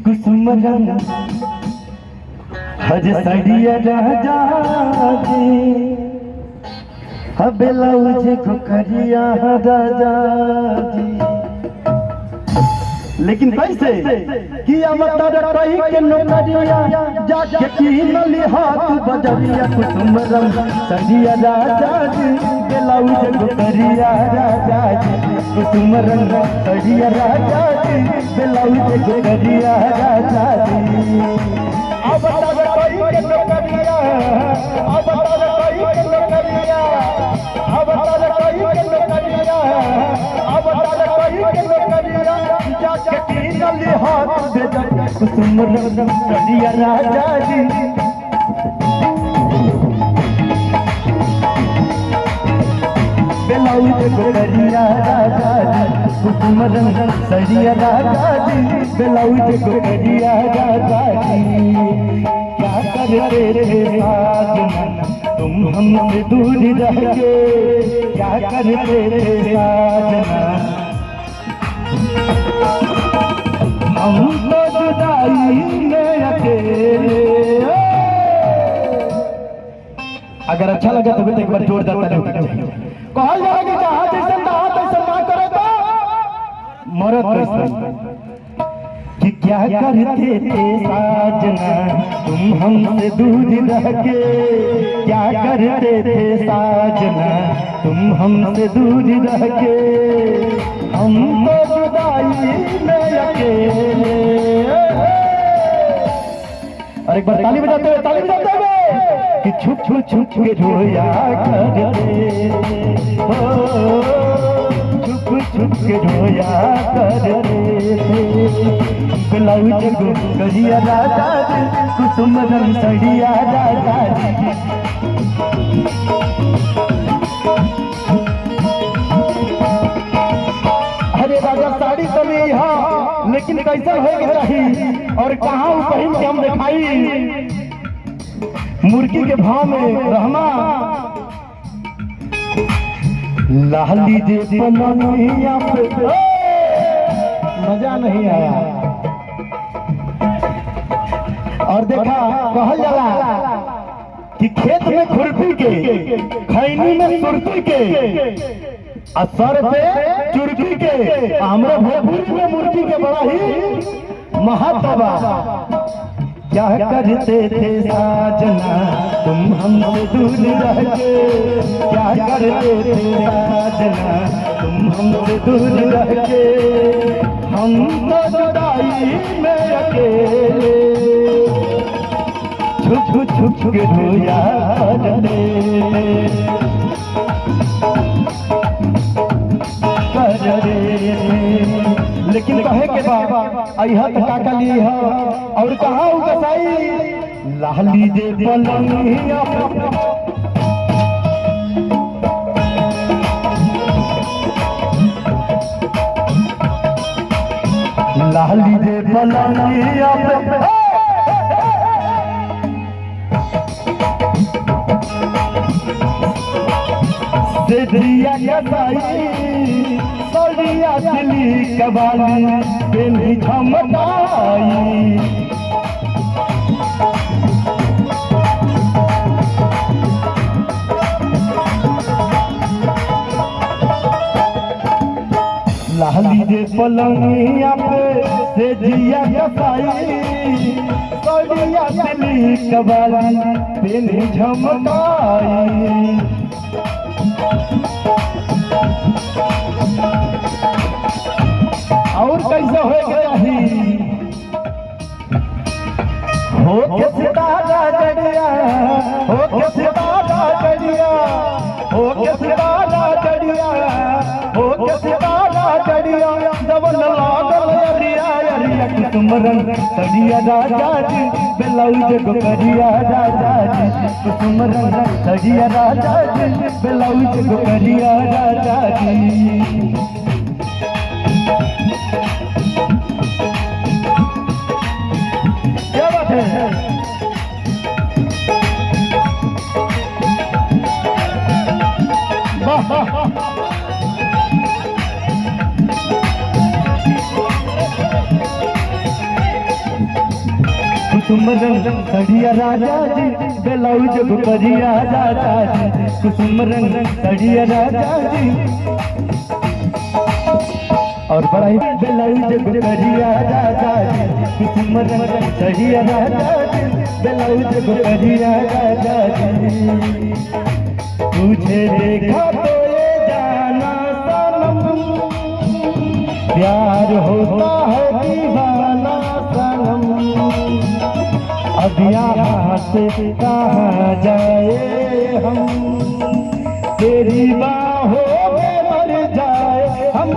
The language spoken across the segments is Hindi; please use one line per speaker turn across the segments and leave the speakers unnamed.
कुसुम रंग हज सड़िया राजा जी ब्लाउज को करिया राजा जी। लेकिन कैसे कि अवतार कही के नौकरिया जाके कीनली हाथ बजरिया कुसुम रंग सड़िया राजा जी ब्लाउज को करिया राजा जी। कुसुम रंग सड़िया राजा जी ब्लाउज को करिया राजा जी। अवतार कही के नौकरिया अवतार कही के नौकरिया अवतार कही के नौकरिया अवतार कही के नौकरिया जाके कीनली हाथ बजरिया कुसुम रंग सड़िया राजा जी। ब्लाउज को करिया राजा जी कुसुम रंग सड़िया राजा जी ब्लाउज को करिया राजा जी। क्या करते थे साजना तुम हमसे दूर रह के क्या करते थे साजना हम तो जुदाई में अकेले। अगर अच्छा लगा तो एक बार जोरदार ताली चाहिए। कहा जाए कि जहाँ जैसे तहाँ तैसे ना करे तो मरद कैसे कि क्या करते थे साजना तुम हमसे दूर रह के क्या करते थे साजना तुम हमसे दूर रह के हम तो जुदाई में अकेले। और एक बार ताली बजाते हुए कि छुप छुप छुप के रोया करते हो छुप छुप के रोया करते ब्लाउज को करिया राजा जी कुसुम रंग सड़िया राजा जी। अरे राजा साड़ी तो नहीं है लेकिन कैसा होएगा चाहिए और कहाँ पहन के हम दिखाई मुर्गी के भाव में रहना लाली दे पलनिया पे मजा नहीं आया। और देखा कहल जाला कि खेत में खुरपी के खैनी में सुरती के असर पे चुरकी के हमरा भोजपुरी में मुर्गी के बड़ा ही महत्व। क्या करते थे साजना तुम हमसे दूर रह के क्या करते थे साजना तुम हमसे दूर रह के हम तो जुदाई में अकेले छुप छुप के रोया करते। लेकिन कहे के बाबा अहत काका ली है और कहा कसाई लाली दे पलनिया लाली दे पलनिया से दिया कसाई सड़िया दिली कबाली बेली झमकाई। लाली दे पलंगिया पे से जिया कसाई सड़िया दिली कबाली बेली झमकाई। और कैसे होएगा हो के सितारा जड़िया हो के सितारा जड़िया हो के सितारा जड़िया हो के सितारा जड़िया जब लागल अरिया अरिया कुसुम रंग सड़िया राजा जी ब्लाउज को करिया राजा जी कुसुम रंग सड़िया राजा जी ब्लाउज को करिया राजा जी। क्या बात है कुसुम रंग सड़िया राजा जी ब्लाउज गुकरिया राजा जी कुसुम रंग सड़िया राजा जी और बड़ा ही ब्लाउज गुकरिया राजा जी कुसुम रंग सड़िया राजा जी ब्लाउज गुकरिया राजा जी तुझे देखा तो ये जाना सनम प्यार होता है दीवाना सनम अब यहाँ से कहाँ जाए हम तेरी बाहों में मर जाए हम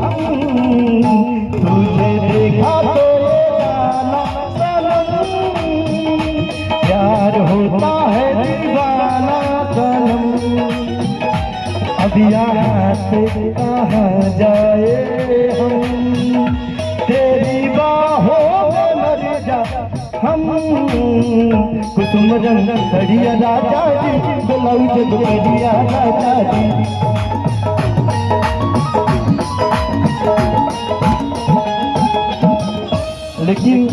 तुझे देखा तो ये जाना सनम प्यार होता है दीवाना सनम अब यहाँ से कहाँ जाए हम तेरी बाहों में मर जाए हम कुसुम रंग सड़िया राजा जी ब्लाउज गुकरिया राजा जी लेकिन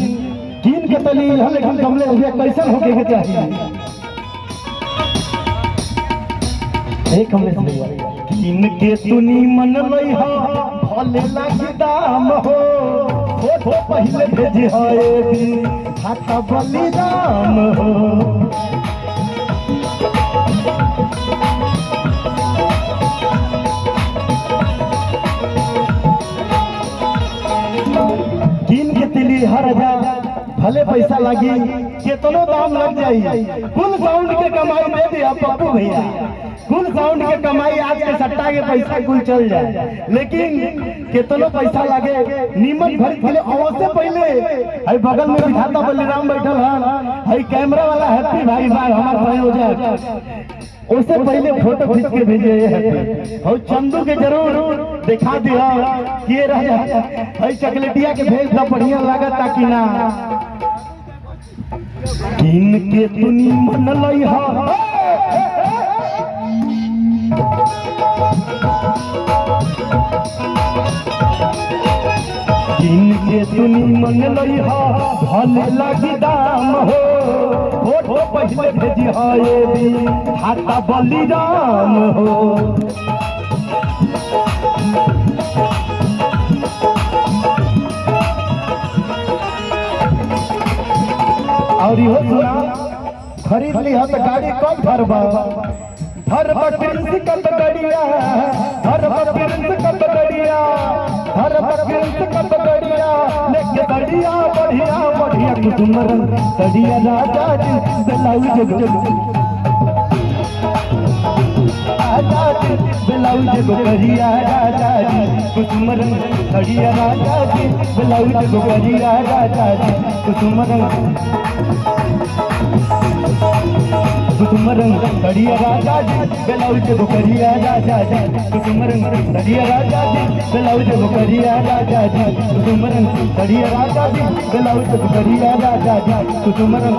कीन के तली हम लेकिन कमले हुए कैसन होके के चाहिए एक हमने से कीन के तुनी मन लई हा भले लागी दाम हो फोटो पहले भेजी है खाता बलिदान हो कीन के तिली हर हजार भले पैसा लगी कितनो दाम लग जाई कुल साउंड के कमाई दे दिया पप्पू भैया कुल साउंड के कमाई आज के सट्टा के पैसा कुल चल जाए लेकिन कितनो पैसा लगे नीमन भर पहले अवश्य पहले हई बगल में विधाता बलिराम बैठल है हई कैमरा वाला हैप्पी भाई भाई हमार संयोजक उससे पहले फोटो खींच के भेजे हैप्पी और चंदू के जरूर दिखा दिया कि रह हई चॉकलेटिया के भेज दा बढ़िया लागत ताकि ना कीन के तुनी मन लई हा कीन के तुनी मन लई हा भले लागी दाम हो फोटो पहले भेजी है भी खाता बलिदान हो और यो सुना खरीद ली है तो गाड़ी कब भरबा भरबा प्रिंस कब गड़िया भरबा प्रिंस कब गड़िया भरबा प्रिंस कब गड़िया लेके गड़िया बढ़िया बढ़िया कुसुम रंग सड़िया राजा जी ब्लाउज ब्लाउज गुकरिया राजा जी कुसुम रंग सड़िया राजा जी ब्लाउज गुकरिया राजा जी कुसुम रंग सड़िया राजा जी ब्लाउज गुकरिया राजा जी कुसुम रंग सड़िया राजा जी ब्लाउज गुकरिया राजा जी कुसुम रंग सड़िया राजा जी ब्लाउज गुकरिया राजा जी कुसुम रंग